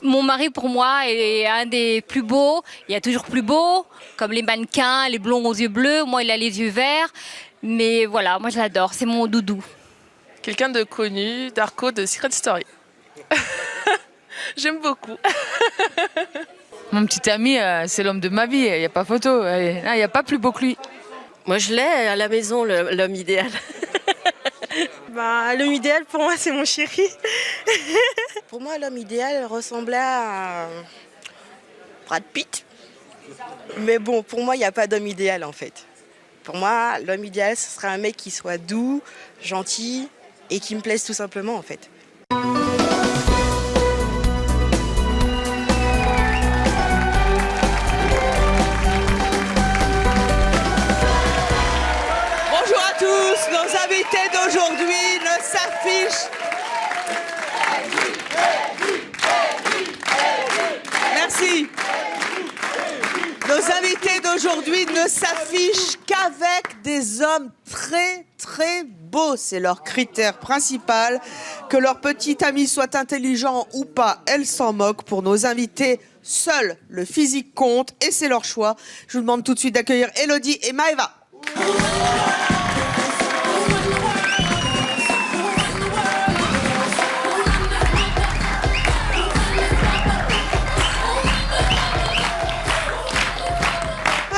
Mon mari, pour moi, est un des plus beaux. Il y a toujours plus beau, comme les mannequins, les blonds aux yeux bleus. Moi, il a les yeux verts. Mais voilà, moi, je l'adore. C'est mon doudou. Quelqu'un de connu, Darko de Secret Story. J'aime beaucoup. Mon petit ami, c'est l'homme de ma vie. Il n'y a pas photo. Il n'y a pas plus beau que lui. Moi, je l'ai à la maison, l'homme idéal. L'homme idéal, pour moi, c'est mon chéri. Pour moi, l'homme idéal ressemblait à Brad Pitt. Mais bon, pour moi, il n'y a pas d'homme idéal, en fait. Pour moi, l'homme idéal, ce serait un mec qui soit doux, gentil et qui me plaise tout simplement, en fait. Bonjour à tous, nos invités d'aujourd'hui ne s'affichent. Merci. Nos invités d'aujourd'hui ne s'affichent qu'avec des hommes très très beaux. C'est leur critère principal. Que leur petit ami soit intelligent ou pas, elle s'en moque. Pour nos invités, seul le physique compte et c'est leur choix. Je vous demande tout de suite d'accueillir Elodie et Maëva.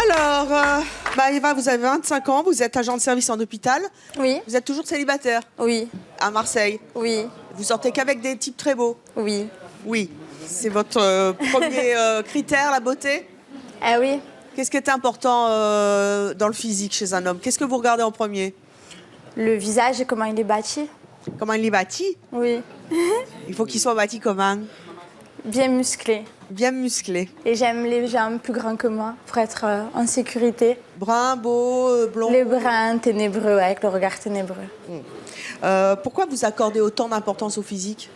Alors, Maëva, vous avez 25 ans, vous êtes agent de service en hôpital. Oui. Vous êtes toujours célibataire? Oui. À Marseille? Oui. Vous sortez qu'avec des types très beaux? Oui. Oui. C'est votre premier critère, la beauté? Ah oui. Qu'est-ce qui est important dans le physique chez un homme? Qu'est-ce que vous regardez en premier? Le visage et comment il est bâti. Comment il est bâti? Oui. Il faut qu'il soit bâti comment? Bien musclé. Bien musclé. Et j'aime les gens plus grands que moi pour être en sécurité. Brun, beau, blond? Les bruns ténébreux, avec le regard ténébreux. Pourquoi vous accordez autant d'importance au physique?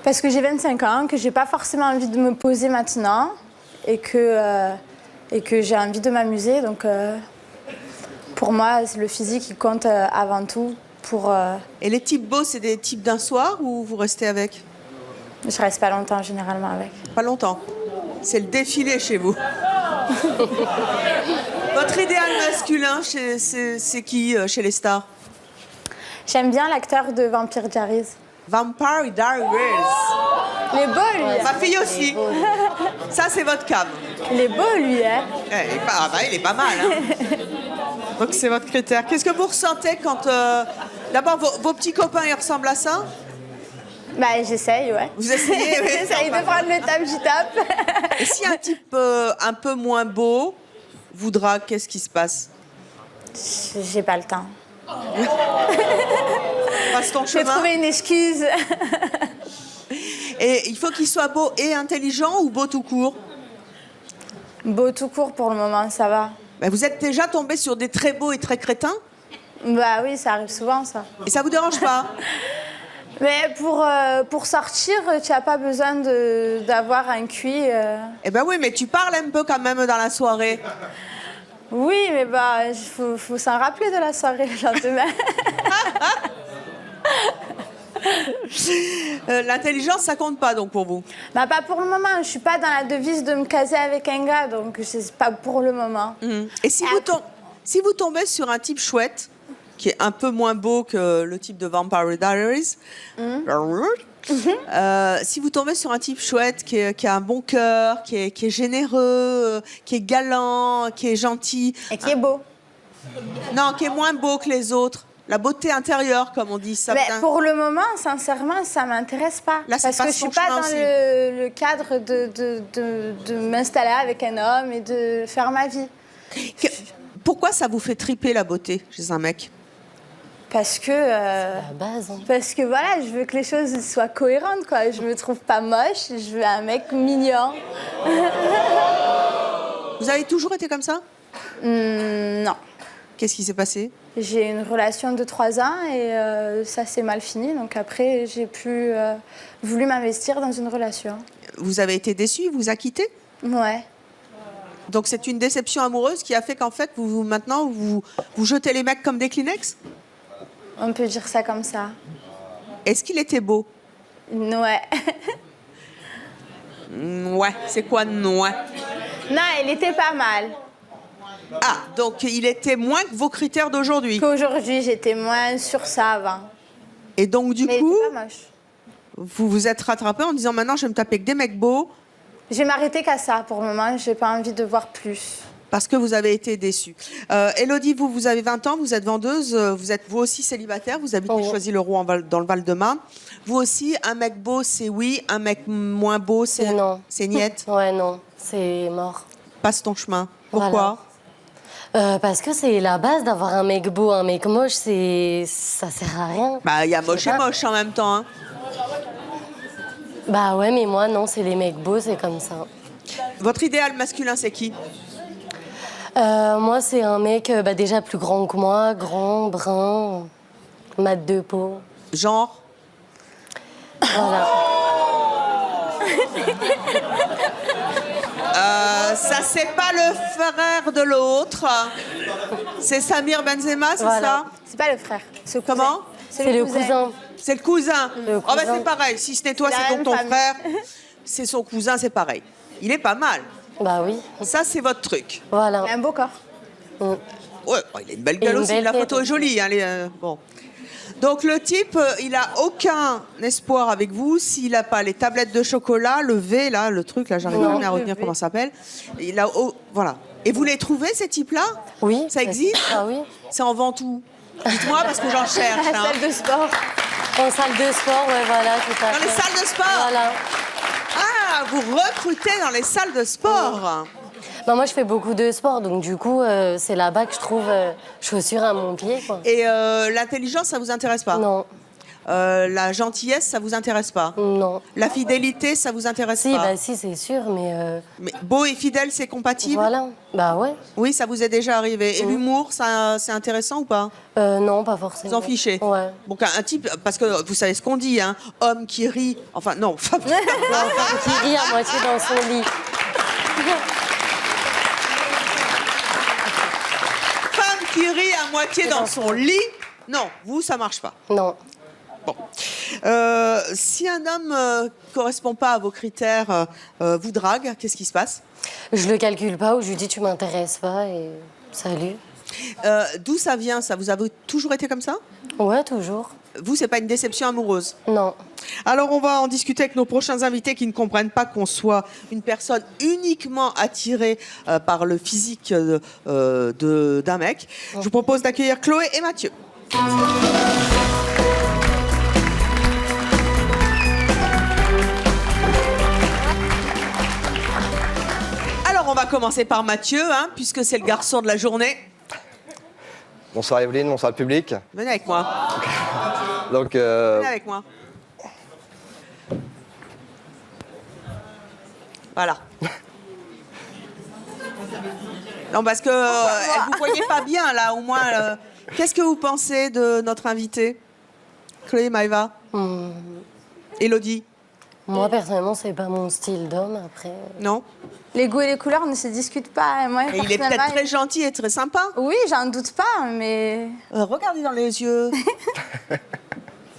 Parce que j'ai 25 ans, que j'ai pas forcément envie de me poser maintenant et que j'ai envie de m'amuser. Donc pour moi, c'est le physique qui compte avant tout. Et les types beaux, c'est des types d'un soir ou vous restez avec? Je reste pas longtemps généralement avec. Pas longtemps. C'est le défilé chez vous. Votre idéal masculin, c'est qui chez les stars? J'aime bien l'acteur de Vampire Diaries. Vampire Diaries. Il est beau, lui. Ma fille aussi. Ça, c'est votre cam. Il est beau, lui, hein. Il est pas mal. Hein. Donc, c'est votre critère. Qu'est-ce que vous ressentez quand... D'abord, vos petits copains, ils ressemblent à ça? J'essaye, ouais. Vous essayez? Oui. J'essaye de prendre le tape, j'y tape. Et si un type un peu moins beau voudra, qu'est-ce qui se passe? J'ai pas le temps. Passe ton chemin. J'ai trouvé une excuse. Et il faut qu'il soit beau et intelligent ou beau tout court? Beau tout court pour le moment, ça va. Vous êtes déjà tombé sur des très beaux et très crétins? Bah oui, ça arrive souvent, ça. Et ça vous dérange pas? Mais pour sortir, tu n'as pas besoin d'avoir un QI. Eh ben oui, mais tu parles un peu quand même dans la soirée. Oui, mais il faut s'en rappeler de la soirée le lendemain. L'intelligence, ça compte pas donc pour vous? Pas pour le moment. Je suis pas dans la devise de me caser avec un gars, donc c'est pas pour le moment. Et si vous tombez sur un type chouette, qui est un peu moins beau que le type de Vampire Diaries, si vous tombez sur un type chouette qui a un bon cœur, qui est généreux, qui est galant, qui est gentil... Et qui est beau. Non, qui est moins beau que les autres. La beauté intérieure, comme on dit. Ça pour le moment, sincèrement, ça m'intéresse pas. Là, parce que je suis pas dans le cadre de m'installer avec un homme et de faire ma vie. Pourquoi ça vous fait triper la beauté chez un mec? Parce que... la base. Hein. Parce que voilà, je veux que les choses soient cohérentes, quoi. Je me trouve pas moche, je veux un mec mignon. Vous avez toujours été comme ça? Non. Qu'est-ce qui s'est passé? J'ai une relation de 3 ans et ça s'est mal fini. Donc après, j'ai plus voulu m'investir dans une relation. Vous avez été déçue, il vous a quitté? Ouais. Donc c'est une déception amoureuse qui a fait qu'en fait, maintenant, vous jetez les mecs comme des Kleenex? On peut dire ça comme ça. Est-ce qu'il était beau? Ouais. Ouais, c'est quoi ouais? Non, il était pas mal. Ah, donc il était moins que vos critères d'aujourd'hui. Qu'aujourd'hui, j'étais moins sur ça avant. Et donc du Mais coup, il était pas moche. vous vous êtes rattrapé en disant maintenant je vais me taper que des mecs beaux Je vais m'arrêter qu'à ça pour le moment. J'ai pas envie de voir plus. parce que vous avez été déçus. Élodie, vous avez 20 ans, vous êtes vendeuse, vous êtes vous aussi célibataire, vous habitez Choisy-le-Roi dans le Val-de-Marne. Vous aussi, un mec beau, c'est oui, un mec moins beau, c'est non. C'est niette. Ouais, non, c'est mort. Passe ton chemin. Pourquoi? Parce que c'est la base d'avoir un mec beau, un mec moche, ça sert à rien. Bah, il y a moche et moche en même temps. Hein. Bah ouais, mais moi, non, c'est les mecs beaux, c'est comme ça. Votre idéal masculin, c'est qui? Moi, c'est un mec déjà plus grand que moi, grand, brun, mat de peau. Genre? Voilà. Ça, c'est pas le frère de l'autre. C'est Samir Benzema, c'est ça? C'est pas le frère. C'est Comment? C'est le cousin. C'est le cousin. Le Oh, bah, cousin. c'est pareil. Si c'était toi, C'est la c'est donc même ton famille. frère. C'est son cousin, c'est pareil. Il est pas mal. Bah oui. Ça, c'est votre truc. Voilà. Il a un beau corps. Ouais, oh, il a une belle Et gueule une aussi. belle La tête photo est aussi. jolie. Hein, bon. Donc, le type, il a aucun espoir avec vous s'il n'a pas les tablettes de chocolat, le V, là, le truc, là, j'arrive Non. jamais à retenir comment ça s'appelle. Il a, voilà. Et vous les trouvez, ces types-là? Oui. Ça existe? Ah oui. C'est en vente où? Dites-moi, parce que j'en cherche. La hein. salle de sport. En salle de sport, ouais, voilà, tout à Dans fait. les salles de sport? Voilà. Ah, vous recrutez dans les salles de sport? Bah, moi, je fais beaucoup de sport, donc du coup, c'est là-bas que je trouve chaussures à mon pied, quoi. Et l'intelligence, ça vous intéresse pas? Non, La gentillesse, ça vous intéresse pas? non. La fidélité, ça vous intéresse Si, pas? bah si, c'est sûr, mais Mais beau et fidèle, c'est compatible? voilà. Bah ouais. Oui, ça vous est déjà arrivé. Et l'humour, ça, c'est intéressant ou pas? Non, pas forcément. Vous en fichez? Ouais. Donc un type, parce que vous savez ce qu'on dit, hein, homme qui rit, enfin non, Enfin, qui rit à moitié dans son lit. femme qui rit à moitié dans son lit, non, vous, ça marche pas. Non. Bon. Si un homme correspond pas à vos critères, vous drague, qu'est-ce qui se passe? Je le calcule pas ou je lui dis tu m'intéresses pas et salut. D'où ça vient, ça? Vous avez toujours été comme ça? Ouais, toujours. Vous, c'est pas une déception amoureuse? Non. Alors, on va en discuter avec nos prochains invités qui ne comprennent pas qu'on soit une personne uniquement attirée par le physique d'un mec. Je vous propose d'accueillir Chloé et Mathieu. Alors, on va commencer par Mathieu, hein, puisque c'est le garçon de la journée. Bonsoir Evelyne, bonsoir le public. Venez avec moi. Donc, Venez avec moi. Voilà. Non, parce que vous voyez pas bien, là, au moins. Qu'est-ce que vous pensez de notre invité? Chloé, Maëva, Élodie? Moi, personnellement, c'est pas mon style d'homme, après. Non? Les goûts et les couleurs ne se discutent pas. Et moi, Et il est peut-être personnellement, très gentil et très sympa. Oui, j'en doute pas, mais... Regardez dans les yeux.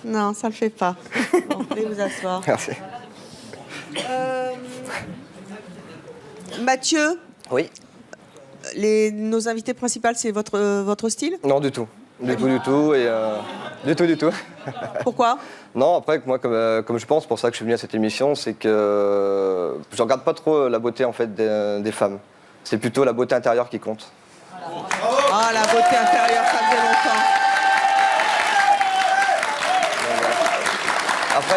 Non, ça le fait pas. Bon, allez vous asseoir. merci. Mathieu, Oui? nos invités principaux, c'est votre style? Non, du tout. Du tout. Et, du tout. Pourquoi? Non, après, moi, comme je pense, pour ça que je suis venu à cette émission, c'est que je regarde pas trop la beauté en fait des femmes. C'est plutôt la beauté intérieure qui compte. Ah, la beauté intérieure, ça faisait longtemps. Après,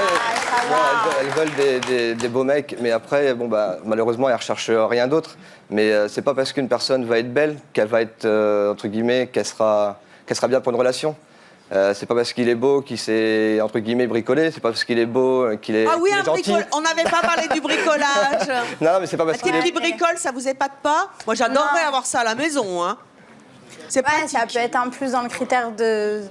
bon, elles veulent des beaux mecs, mais après, bon, bah, malheureusement, elles recherchent rien d'autre. Mais c'est pas parce qu'une personne va être belle qu'elle va être, entre guillemets, qu'elle sera bien pour une relation. C'est pas parce qu'il est beau qu'il s'est, entre guillemets, bricolé. C'est pas parce qu'il est beau qu'il est, Ah oui, qu'il un est gentil. bricole. On n'avait pas parlé du bricolage. Non, mais c'est pas Un parce petit qu'il est... qui bricole, ça vous épate pas? Moi, j'adorerais Non. avoir ça à la maison. Hein. C'est Ouais, pratique. ça peut être un plus dans le critère de...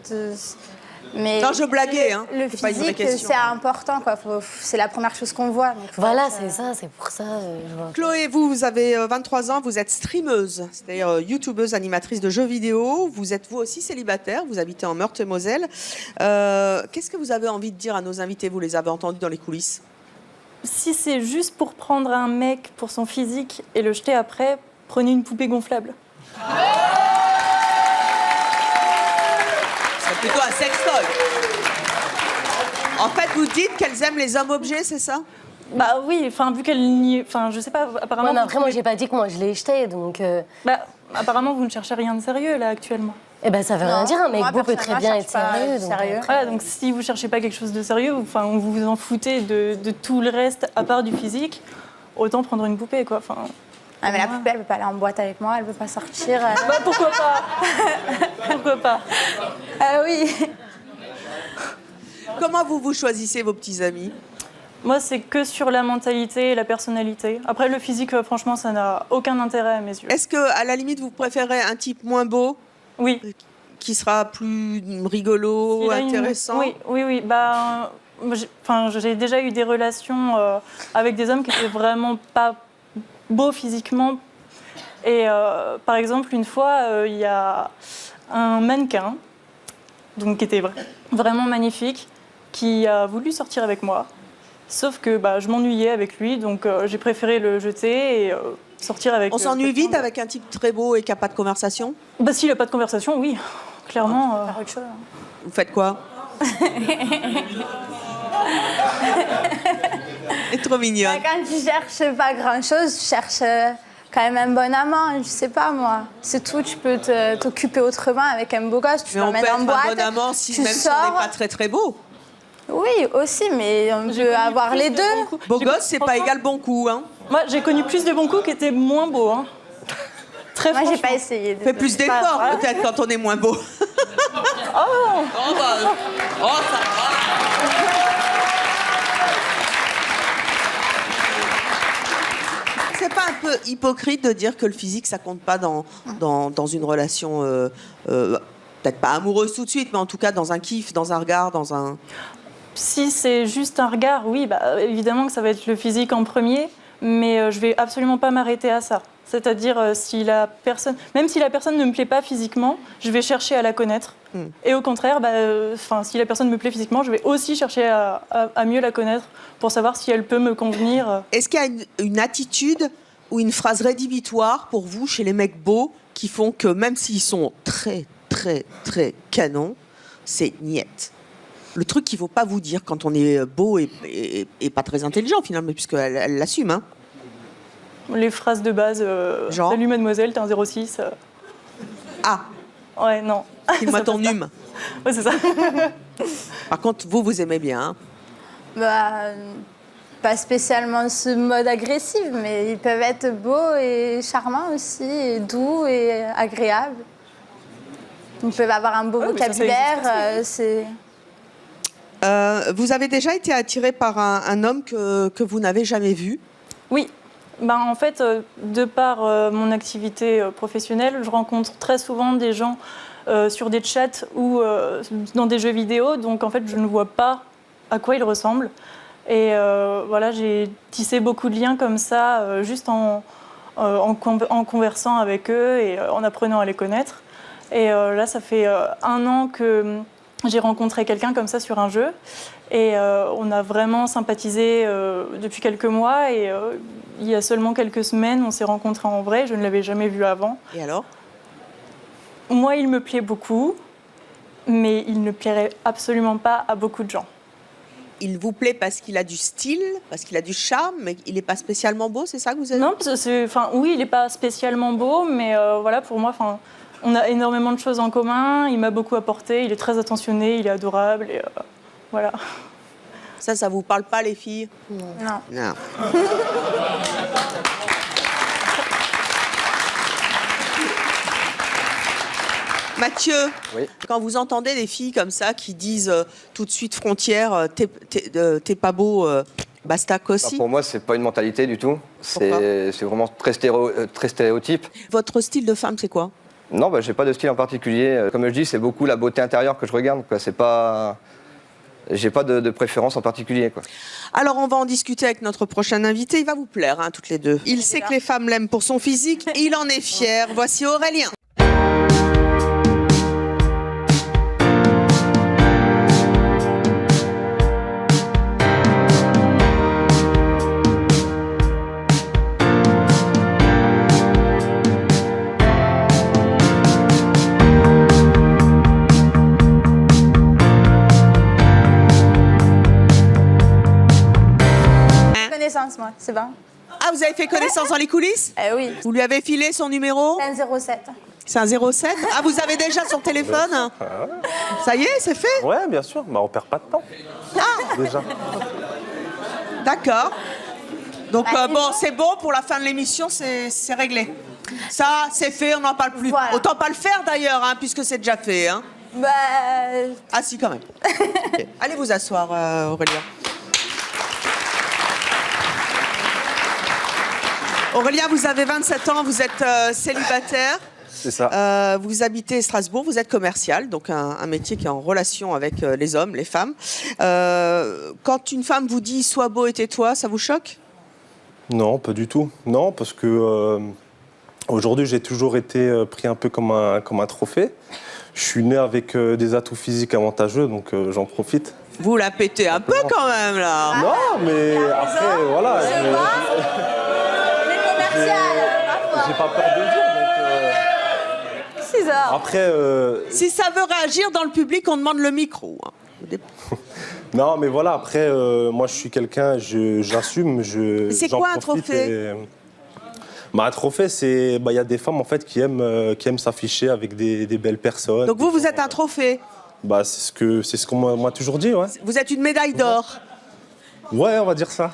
Mais Non, je blaguais. Hein. le C'est pas une vraie physique, question. c'est important, quoi. C'est la première chose qu'on voit. donc faut Voilà, être, c'est ça, c'est pour ça. Je vois. Chloé, vous avez 23 ans, vous êtes streameuse, c'est-à-dire youtubeuse, animatrice de jeux vidéo. Vous êtes vous aussi célibataire, vous habitez en Meurthe-et-Moselle. Qu'est-ce que vous avez envie de dire à nos invités? Vous les avez entendus dans les coulisses? si c'est juste pour prendre un mec pour son physique et le jeter après, prenez une poupée gonflable. C'est plutôt un sextoy. En fait, vous dites qu'elles aiment les hommes-objets, c'est ça? Bah oui, enfin vu qu'elle n'y... Enfin, je sais pas, apparemment... Non, après, moi, j'ai pas dit que moi, je l'ai jeté, donc... Bah, apparemment, vous ne cherchez rien de sérieux, là, actuellement. Eh ben, ça veut rien dire, un mec moi, beau peut très bien personnellement, être je cherche pas sérieux. du sérieux. Voilà, donc si vous cherchez pas quelque chose de sérieux, enfin, vous vous en foutez de tout le reste, à part du physique, autant prendre une poupée, quoi. Enfin... Ah, mais la poupée, elle veut pas aller en boîte avec moi, elle veut pas sortir. Bah pourquoi pas. Pourquoi pas. Ah oui. Comment vous choisissez vos petits amis? Moi, c'est que sur la mentalité et la personnalité. Après, le physique, franchement, ça n'a aucun intérêt à mes yeux. Est-ce que, à la limite, vous préférez un type moins beau? Oui. Qui sera plus rigolo, intéressant? Oui. Bah, j'ai déjà eu des relations avec des hommes qui étaient vraiment pas beaux physiquement. Et par exemple, une fois, il y a un mannequin, donc qui était vraiment magnifique, qui a voulu sortir avec moi. Sauf que je m'ennuyais avec lui, donc j'ai préféré le jeter et sortir avec... On s'ennuie vite avec un type très beau et qui n'a pas de conversation? Bah s'il n'a pas de conversation, oui. Clairement... Vous faites quoi? Elle est trop mignonne. Bah, quand tu cherches pas grand-chose, tu cherches quand même un bon amant, je sais pas moi. C'est tout, tu peux t'occuper autrement avec un beau gosse, tu Mais on peut l'emmènes en être boîte, un bon amant si tu même si on n'est sors. pas très très beau. Oui, aussi, mais on peut avoir les deux. Beau gosse, c'est pas égal bon coup, hein. Moi, j'ai connu plus de bons coups qui étaient moins beaux, hein. Très Moi, j'ai franchement. pas essayé. Fais plus d'efforts peut-être quand on est moins beau. Oh, Oh ça va. C'est pas un peu hypocrite de dire que le physique ça compte pas dans une relation peut-être pas amoureuse tout de suite, mais en tout cas dans un kiff, dans un regard, dans un... Si c'est juste un regard, oui, évidemment que ça va être le physique en premier, mais je vais absolument pas m'arrêter à ça. C'est-à-dire, si la personne, même si la personne ne me plaît pas physiquement, je vais chercher à la connaître. Et au contraire, si la personne me plaît physiquement, je vais aussi chercher à mieux la connaître pour savoir si elle peut me convenir. Est-ce qu'il y a une attitude ou une phrase rédhibitoire pour vous chez les mecs beaux qui font que même s'ils sont très, très, très canons, c'est niette? Le truc qu'il ne faut pas vous dire quand on est beau et pas très intelligent finalement, puisqu'elle l'assume, hein. Les phrases de base, genre salut mademoiselle, t'es un 06. Ah. Ouais, non. File-moi ton hume. Ouais, c'est ça. Par contre, vous aimez bien, hein? Pas spécialement ce mode agressif, mais ils peuvent être beaux et charmants aussi, et doux et agréables. Ils peuvent avoir un beau vocabulaire. Vous avez déjà été attiré par un homme que vous n'avez jamais vu? Oui. En fait, de par mon activité professionnelle, je rencontre très souvent des gens sur des chats ou dans des jeux vidéo. Donc, en fait, je ne vois pas à quoi ils ressemblent. Et voilà, j'ai tissé beaucoup de liens comme ça, juste en conversant avec eux et en apprenant à les connaître. Et là, ça fait 1 an que j'ai rencontré quelqu'un comme ça sur un jeu. Et on a vraiment sympathisé depuis quelques mois. Et il y a seulement quelques semaines, on s'est rencontrés en vrai. Je ne l'avais jamais vu avant. Et alors? Moi, il me plaît beaucoup, mais il ne plairait absolument pas à beaucoup de gens. Il vous plaît parce qu'il a du style, parce qu'il a du charme, mais il n'est pas spécialement beau, c'est ça que vous avez dit? Non, oui, il n'est pas spécialement beau, mais voilà, pour moi, on a énormément de choses en commun. Il m'a beaucoup apporté, il est très attentionné, il est adorable, et voilà. Ça vous parle pas, les filles? Non. Mathieu, oui. Quand vous entendez des filles comme ça qui disent tout de suite frontière, t'es pas beau, basta cossi. Pour moi, c'est pas une mentalité du tout. C'est vraiment très stéréotype. Votre style de femme, c'est quoi? Non, j'ai pas de style en particulier. Comme je dis, c'est beaucoup la beauté intérieure que je regarde. C'est pas... J'ai pas de préférence en particulier, quoi. Alors, on va en discuter avec notre prochain invité. Il va vous plaire, hein, toutes les deux. Il sait que les femmes l'aiment pour son physique. Il en est fier. Voici Aurélien. connaissance, moi, c'est bon. Ah, vous avez fait connaissance dans les coulisses? Oui. Vous lui avez filé son numéro? C'est un 07. C'est un 07? Ah, vous avez déjà son téléphone? Ça y est, c'est fait? Ouais, bien sûr. Bah, on perd pas de temps. Ah, déjà. D'accord. Donc, bon, c'est bon, pour la fin de l'émission, c'est réglé. Ça, c'est fait, on n'en parle plus. Voilà. Autant pas le faire, d'ailleurs, hein, puisque c'est déjà fait. Hein. Bah... Ah si, quand même. Okay. Allez vous asseoir, Aurélien. Aurélien, vous avez 27 ans, vous êtes célibataire. C'est ça. Vous habitez Strasbourg, vous êtes commercial, donc un métier qui est en relation avec les hommes, les femmes. Quand une femme vous dit « sois beau et tais-toi », ça vous choque? Non, pas du tout. Non, parce que aujourd'hui, j'ai toujours été pris un peu comme un trophée. Je suis né avec des atouts physiques avantageux, donc j'en profite. Vous la pétez un peu quand même, là. Non, mais après, voilà. J'ai pas peur de le dire, donc... 6 heures. Après... Si ça veut réagir dans le public, on demande le micro. Non, mais voilà, après, moi, je suis quelqu'un, j'assume, c'est quoi un trophée? Bah, un trophée, c'est... Bah, y a des femmes, en fait, qui aiment s'afficher avec des belles personnes. Donc vous êtes un trophée? Bah, c'est ce qu'on m'a toujours dit, ouais. Vous êtes une médaille d'or? Ouais, on va dire ça.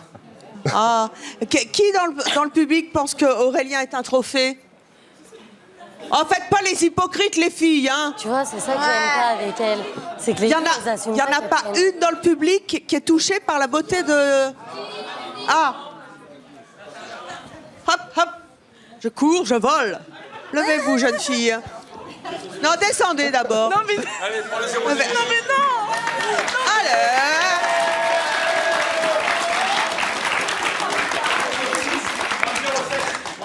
Ah, qui dans le public pense qu'Aurélien est un trophée? En fait, pas les hypocrites, les filles, hein. Tu vois, c'est ça que j'aime pas avec elle. C'est que les filles, elles assument Il n'y en a pas une dans le public qui est touchée par la beauté de... Ah. Hop, hop. Je cours, je vole. Levez-vous, jeune fille. Non, descendez d'abord. Non, mais... Allez, prends le 0. Non, mais non. Allez.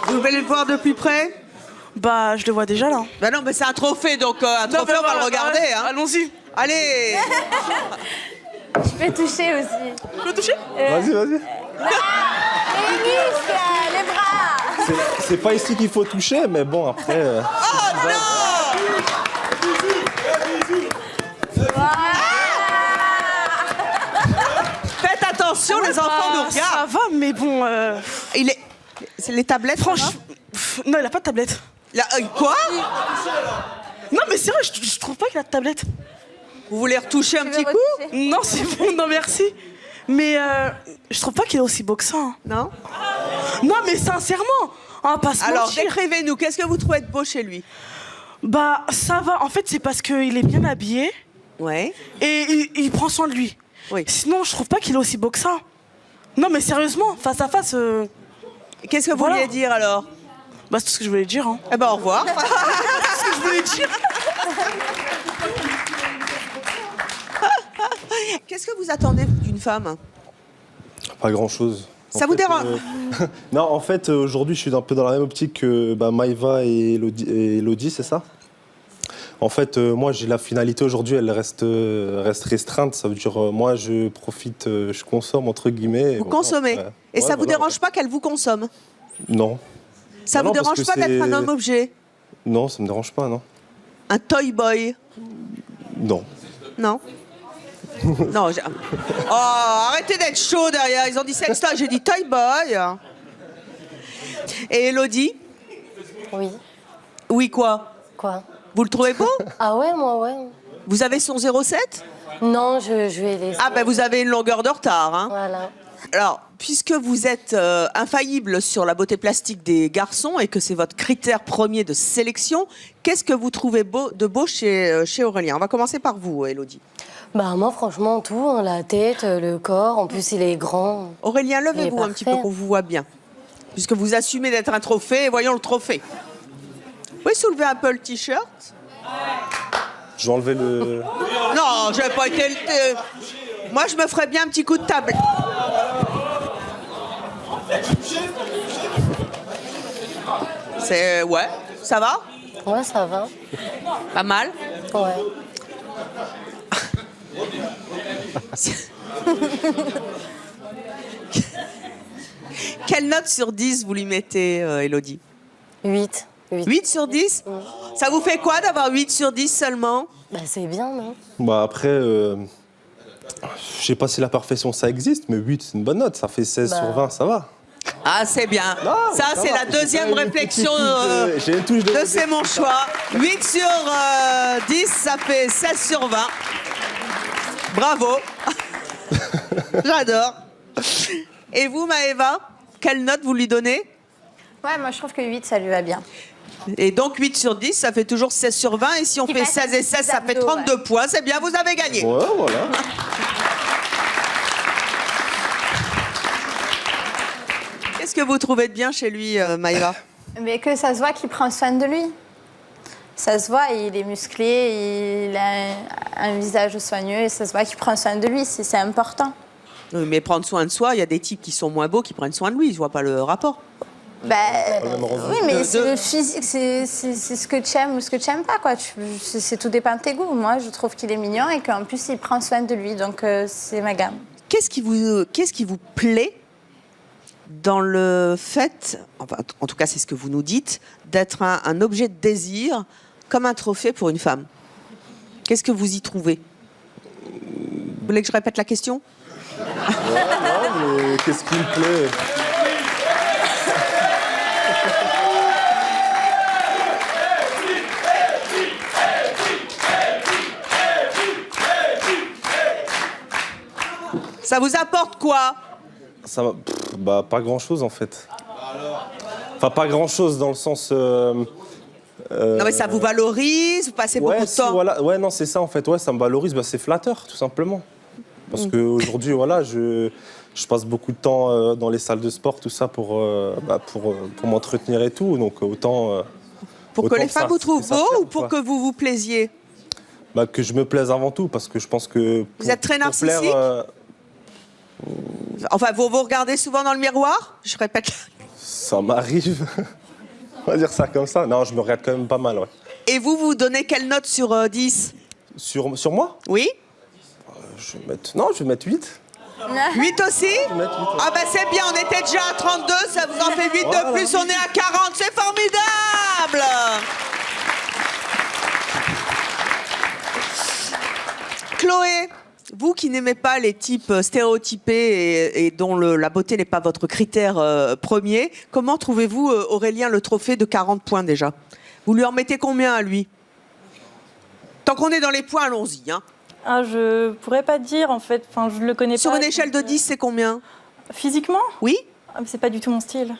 Vous voulez le voir de plus près? Bah, je le vois déjà, là. Bah non, mais c'est un trophée, donc un trophée, on va le regarder. Hein. Allons-y. Allez. Je peux toucher aussi. Je peux toucher? Vas-y, vas-y. Les muscles, les bras. C'est pas ici qu'il faut toucher, mais bon, après... Oh non. Faites attention, les enfants nous regardent. Ça va, mais bon... C'est les tablettes? Franchement... Non, il a pas de tablette. Quoi? Non, mais c'est vrai, je trouve pas qu'il a de tablette. Vous voulez retoucher un petit coup? Non, c'est bon, non, merci. Mais je trouve pas qu'il est aussi beau que ça. Hein. Non? Non, mais sincèrement, on va pas se Alors, mentir. décrivez-nous, qu'est-ce que vous trouvez de beau chez lui? Bah, ça va. En fait, c'est parce qu'il est bien habillé. Ouais. Et il prend soin de lui. Oui. Sinon, je trouve pas qu'il est aussi beau que ça. Non, mais sérieusement, face à face... Qu'est-ce que vous vouliez dire, alors? Bah, c'est tout ce que je voulais dire. Hein. Eh ben, au revoir. C'est ce que je voulais dire. Qu'est-ce que vous attendez d'une femme? Pas grand-chose. Ça vous dérange? Non, en fait, aujourd'hui, je suis un peu dans la même optique que Maïva et Elodie, c'est ça? En fait, moi, j'ai la finalité aujourd'hui, elle reste restreinte. Ça veut dire, moi, je profite, je consomme, entre guillemets. Vous consommez. Et ça vous dérange pas qu'elle vous consomme? Non. Ça vous dérange pas d'être un homme-objet? Non, ça me dérange pas, non. Un toy boy? Non. Non. Non, oh, arrêtez d'être chaud derrière. Ils ont dit sextoy, j'ai dit toy boy. Et Elodie? Oui. Oui, quoi? Quoi? Vous le trouvez beau? Ah ouais, moi, ouais. Vous avez son 07? Non, je vais laisser. Ah ben vous avez une longueur de retard. Hein. Voilà. Alors, puisque vous êtes infaillible sur la beauté plastique des garçons et que c'est votre critère premier de sélection, qu'est-ce que vous trouvez de beau chez Aurélien? On va commencer par vous, Elodie. Bah moi, franchement, tout. Hein, la tête, le corps. En plus, il est grand. Aurélien, levez-vous un petit peu qu'on vous voit bien. Puisque vous assumez d'être un trophée, voyons le trophée. Vous pouvez soulever un peu le t-shirt? Je vais enlever le... Non, je n'ai pas été... Moi, je me ferais bien un petit coup de table. C'est... Ouais, ça va? Ouais, ça va. Pas mal? Ouais. Quelle note sur 10 vous lui mettez, Elodie? 8. 8 sur 10? Ça vous fait quoi d'avoir 8 sur 10 seulement? Bah c'est bien, non? Bah après, Je sais pas si la perfection ça existe, mais 8 c'est une bonne note. Ça fait 16 sur 20, ça va. Ah, c'est bien. Non, ça, ça c'est va. la deuxième réflexion J'ai une touche de C'est mon choix. 8 sur 10, ça fait 16 sur 20. Bravo. J'adore. Et vous, Maëva, quelle note vous lui donnez? Ouais, moi je trouve que 8, ça lui va bien. Et donc 8 sur 10, ça fait toujours 16 sur 20. Et si on fait 16 et 16, ça fait 32 points. C'est bien, vous avez gagné. Ouais, voilà. Qu'est-ce que vous trouvez de bien chez lui, Maëva? Mais que ça se voit qu'il prend soin de lui. Ça se voit, il est musclé, il a un visage soigneux et ça se voit qu'il prend soin de lui, c'est important. Oui, mais prendre soin de soi, il y a des types qui sont moins beaux qui prennent soin de lui. Je vois pas le rapport. Bah, oui, mais c'est le physique, c'est ce que tu aimes ou ce que tu n'aimes pas, quoi. C'est tout dépend de tes goûts. Moi, je trouve qu'il est mignon et qu'en plus, il prend soin de lui, donc c'est ma gamme. Qu'est-ce qui vous plaît dans le fait, enfin, en tout cas c'est ce que vous nous dites, d'être un objet de désir comme un trophée pour une femme? Qu'est-ce que vous y trouvez? Vous voulez que je répète la question? Non, mais qu'est-ce qui me plaît? Ça vous apporte quoi? Ça, bah, pas grand-chose en fait. Enfin, pas grand-chose dans le sens. Non, mais ça vous valorise, vous passez beaucoup de temps. Voilà. Ouais, non, c'est ça en fait. Ouais, ça me valorise. Bah, c'est flatteur, tout simplement. Parce qu'aujourd'hui, voilà, je passe beaucoup de temps dans les salles de sport, tout ça, pour m'entretenir et tout. Donc, autant. Pour que les femmes vous trouvent beau ou pour que vous vous plaisiez? Bah, que je me plaise avant tout, parce que je pense que. Vous êtes très narcissique? Enfin, vous regardez souvent dans le miroir? Je répète. Ça m'arrive. On va dire ça comme ça. Non, je me regarde quand même pas mal, ouais. Et vous donnez quelle note sur 10? Sur moi? Oui. Je vais mettre 8. 8 aussi? Ah ben c'est bien, on était déjà à 32, ça vous en fait 8 de plus, on est à 40, c'est formidable! Chloé, vous qui n'aimez pas les types stéréotypés et dont la beauté n'est pas votre critère premier, comment trouvez-vous, Aurélien, le trophée de 40 points déjà? Vous lui en mettez combien à lui? Tant qu'on est dans les points, allons-y. Hein. Ah, je pourrais pas dire en fait, enfin, je le connais pas. Sur une échelle de 10, c'est combien? Physiquement? Oui. Ah, c'est pas du tout mon style.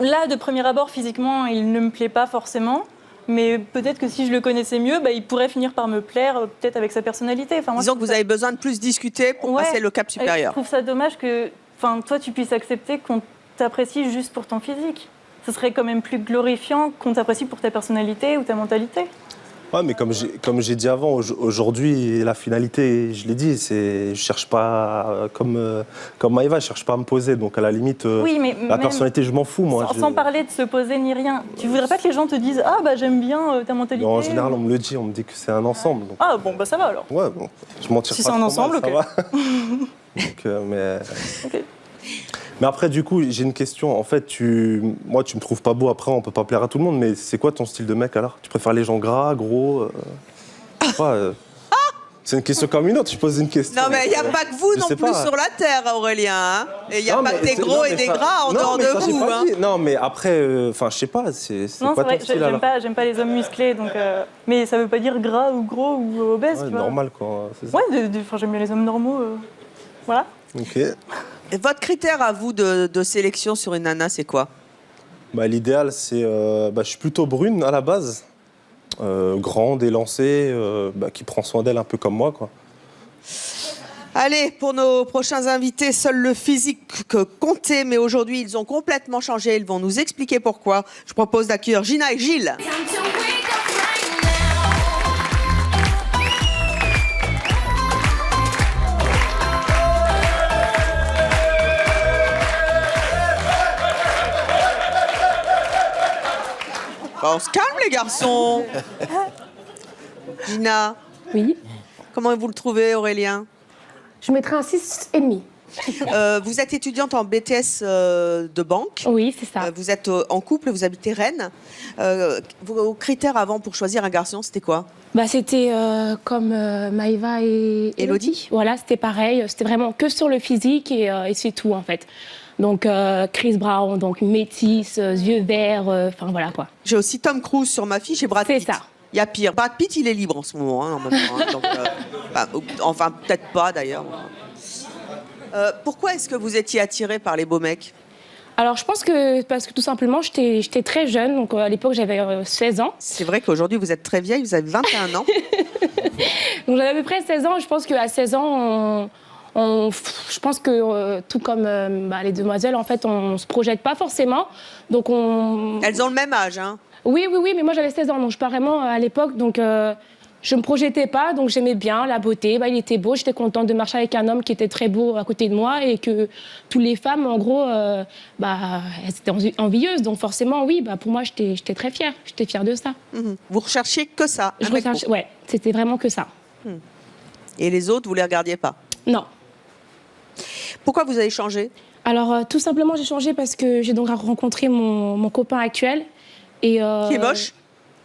Là, de premier abord, physiquement, il ne me plaît pas forcément. Mais peut-être que si je le connaissais mieux, bah, il pourrait finir par me plaire, peut-être avec sa personnalité. Enfin, moi, disons que vous avez besoin de plus discuter pour passer le cap supérieur. Je trouve ça dommage que toi, tu puisses accepter qu'on t'apprécie juste pour ton physique. Ce serait quand même plus glorifiant qu'on t'apprécie pour ta personnalité ou ta mentalité. Ouais, mais comme j'ai dit avant, aujourd'hui, la finalité, je l'ai dit, je cherche pas, comme Maëva, je cherche pas à me poser. Donc, à la limite, oui, mais la personnalité, je m'en fous, moi. Sans parler de se poser ni rien. Tu voudrais pas que les gens te disent « Ah, bah j'aime bien ta mentalité ». En général, on me le dit, on me dit que c'est un ensemble. Donc... Ah, bon, bah ça va alors. Ouais, bon, je m'en tire si pas c'est un ensemble, mal, ok. Donc, mais après, du coup, j'ai une question. En fait, moi, tu me trouves pas beau. Après, on peut pas plaire à tout le monde. Mais c'est quoi ton style de mec, alors? Tu préfères les gens gras, gros C'est une question comme une autre. Je pose une question. Non, mais il n'y a pas que vous non plus sur la Terre, Aurélien. Hein, et il n'y a pas que des gros et des gras en dehors de vous. Hein. Non, mais après, je sais pas. C'est quoi ton style, alors? J'aime pas les hommes musclés. Donc, mais ça veut pas dire gras ou gros ou obèse. Ouais, tu vois. normal, quoi. Ouais, j'aime bien les hommes normaux. Voilà. Ok. Et votre critère à vous de sélection sur une nana, c'est quoi? Bah, l'idéal, c'est... je suis plutôt brune à la base. Grande, élancée, qui prend soin d'elle un peu comme moi, quoi. Allez, pour nos prochains invités, seul le physique comptait. Mais aujourd'hui, ils ont complètement changé. Ils vont nous expliquer pourquoi. Je propose d'accueillir Gina et Gilles. On se calme, les garçons. Gina. Oui. Comment vous le trouvez, Aurélien? Je mettrais un 6,5. Vous êtes étudiante en BTS de banque. Oui, c'est ça. Vous êtes en couple, vous habitez Rennes. Vos critères avant pour choisir un garçon, c'était quoi? Bah, c'était comme Maïva et Élodie. Voilà, c'était pareil. C'était vraiment que sur le physique et c'est tout en fait. Donc Chris Brown, donc métisse, yeux verts, enfin voilà quoi. J'ai aussi Tom Cruise sur ma fiche et Brad Pitt. C'est ça. Il y a pire. Brad Pitt, il est libre en ce moment, en même temps. Donc, enfin, peut-être pas d'ailleurs. Pourquoi est-ce que vous étiez attirée par les beaux mecs? Alors je pense que parce que tout simplement j'étais très jeune, donc à l'époque j'avais 16 ans. C'est vrai qu'aujourd'hui vous êtes très vieille, vous avez 21 ans. Donc j'avais à peu près 16 ans, je pense qu'à 16 ans, je pense que tout comme les demoiselles, en fait, on se projette pas forcément. Donc Elles ont le même âge, hein? Oui, mais moi j'avais 16 ans, donc je parle vraiment à l'époque, donc je me projetais pas, donc j'aimais bien la beauté, il était beau, j'étais contente de marcher avec un homme qui était très beau à côté de moi et que toutes les femmes, en gros, elles étaient envieuses, donc forcément, oui, pour moi j'étais très fière, j'étais fière de ça. Vous recherchiez que ça? Ouais, c'était vraiment que ça. Et les autres, vous les regardiez pas? Non. Pourquoi vous avez changé? Alors, tout simplement, j'ai changé parce que j'ai donc rencontré mon copain actuel. Et, qui est moche?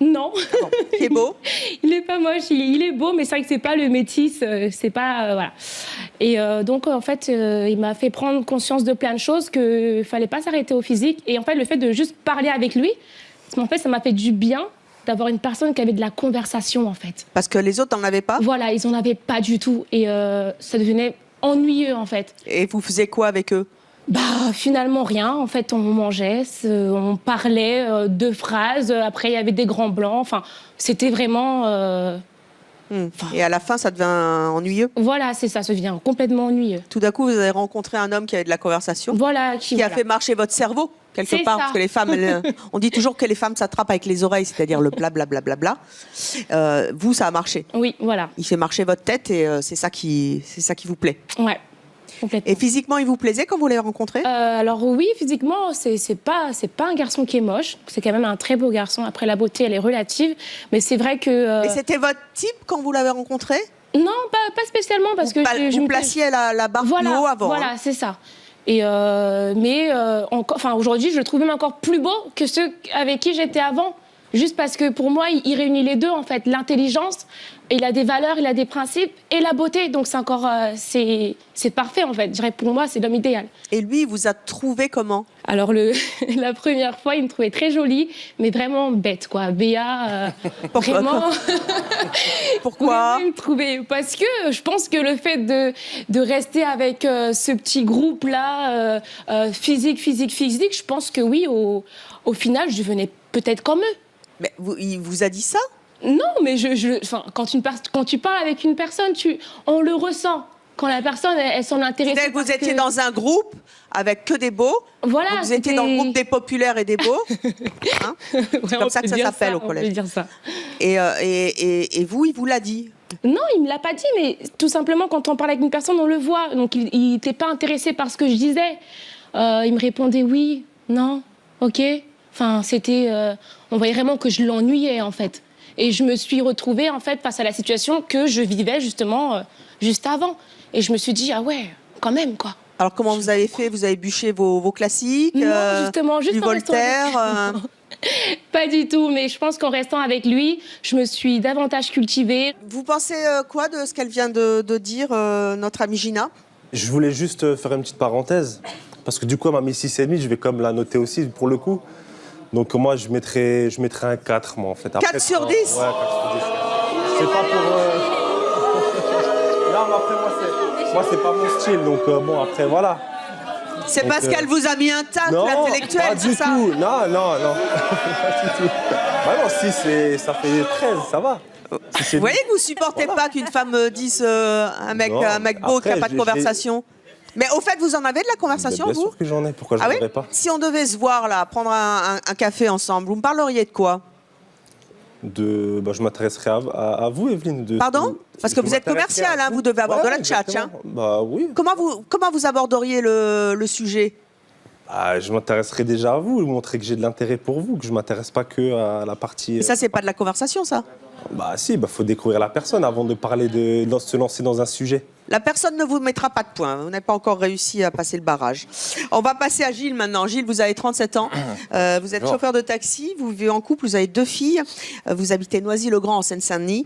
Non. Ah bon. Qui est beau? Il n'est pas moche, il est beau, mais c'est vrai que c'est pas le métis, c'est pas... voilà. Et donc, en fait, il m'a fait prendre conscience de plein de choses, qu'il fallait pas s'arrêter au physique. Et en fait, le fait de juste parler avec lui, en fait, ça m'a fait du bien d'avoir une personne qui avait de la conversation, en fait. Parce que les autres n'en avaient pas? Voilà, ils n'en avaient pas du tout. Et ça devenait ennuyeux, en fait. Et vous faisiez quoi avec eux? Finalement, rien. En fait, on mangeait, on parlait 2 phrases. Après, il y avait des grands blancs. Enfin, c'était vraiment... Et à la fin, ça devient ennuyeux? Voilà, c'est ça, ça devient complètement ennuyeux. Tout d'un coup, vous avez rencontré un homme qui avait de la conversation. Voilà. Qui a fait marcher votre cerveau, quelque part. Ça. Parce que les femmes, on dit toujours que les femmes s'attrapent avec les oreilles, c'est-à-dire le blablabla. Vous, ça a marché. Oui, voilà. Il fait marcher votre tête et c'est ça qui vous plaît. Ouais. Complètement. Et physiquement, il vous plaisait quand vous l'avez rencontré? Alors oui, physiquement, c'est pas un garçon qui est moche. C'est quand même un très beau garçon. Après, la beauté, elle est relative. Mais c'est vrai que... Et c'était votre type quand vous l'avez rencontré? Non, pas spécialement. Parce que vous placiez la barre plus haut avant. Voilà, c'est ça. Et aujourd'hui, je le trouve même encore plus beau que ceux avec qui j'étais avant. Juste parce que pour moi, il réunit les deux, en fait. L'intelligence, il a des valeurs, il a des principes, et la beauté. Donc c'est encore... c'est parfait, en fait. Je dirais, pour moi, c'est l'homme idéal. Et lui, il vous a trouvé comment? Alors, la première fois, il me trouvait très jolie, mais vraiment bête, quoi. Béa, vraiment... Pourquoi? Il me trouvait... Parce que je pense que le fait de rester avec ce petit groupe-là, physique, je pense que oui, au final, je devenais peut-être comme eux. Mais il vous a dit ça? Non, mais quand tu parles avec une personne, on le ressent. Quand la personne, elle semble intéressée. C'est-à-dire que vous étiez dans un groupe avec que des beaux. Voilà. Vous étiez dans le groupe des populaires et des beaux. Hein? C'est comme ça que ça s'appelle au collège. On peut dire ça. Et vous, il vous l'a dit? Non, il me l'a pas dit, mais tout simplement, quand on parle avec une personne, on le voit. Donc, il n'était pas intéressé par ce que je disais. Il me répondait oui, non, ok. Enfin, c'était... on voyait vraiment que je l'ennuyais, en fait. Et je me suis retrouvée, en fait, face à la situation que je vivais, justement, juste avant. Et je me suis dit, ah ouais, quand même, quoi. Alors, comment vous avez fait? Vous avez bûché vos classiques? Non, justement, juste du Voltaire Pas du tout, mais je pense qu'en restant avec lui, je me suis davantage cultivée. Vous pensez quoi de ce qu'elle vient de dire, notre amie Gina? Je voulais juste faire une petite parenthèse. Parce que du coup, elle m'a mis 6,5, je vais comme la noter aussi, pour le coup. Donc moi, je mettrais un 4, moi, en fait. Après, 4 sur 10? Ouais, 4 sur 10. C'est pas pour... Non, mais après, moi, c'est pas mon style, donc bon, après, voilà. C'est parce qu'elle vous a mis un tacle intellectuel, c'est ça? Non, pas du tout. Non. Pas du tout. Bah non, si, ça fait 13, ça va. Vous voyez que vous supportez pas qu'une femme dise un mec beau qui n'a pas de conversation? Mais au fait, vous en avez de la conversation, bien vous? Bien sûr que j'en ai, pourquoi je n'en aurais pas? Si on devait se voir, là, prendre un café ensemble, vous me parleriez de quoi? Je m'intéresserais à vous, Evelyne. Pardon? Parce que vous êtes commercial, hein, vous devez avoir de la tchatch. Hein. Bah oui. Comment vous aborderiez le sujet? Je m'intéresserais déjà à vous, montrer que j'ai de l'intérêt pour vous, que je ne m'intéresse pas que à la partie... Et ça, c'est pas de la conversation, ça? Bah si, faut découvrir la personne avant de parler de se lancer dans un sujet. La personne ne vous mettra pas de points. Vous n'avez pas encore réussi à passer le barrage. On va passer à Gilles maintenant. Gilles, vous avez 37 ans. Vous êtes chauffeur de taxi. Vous vivez en couple. Vous avez 2 filles. Vous habitez Noisy-le-Grand en Seine-Saint-Denis.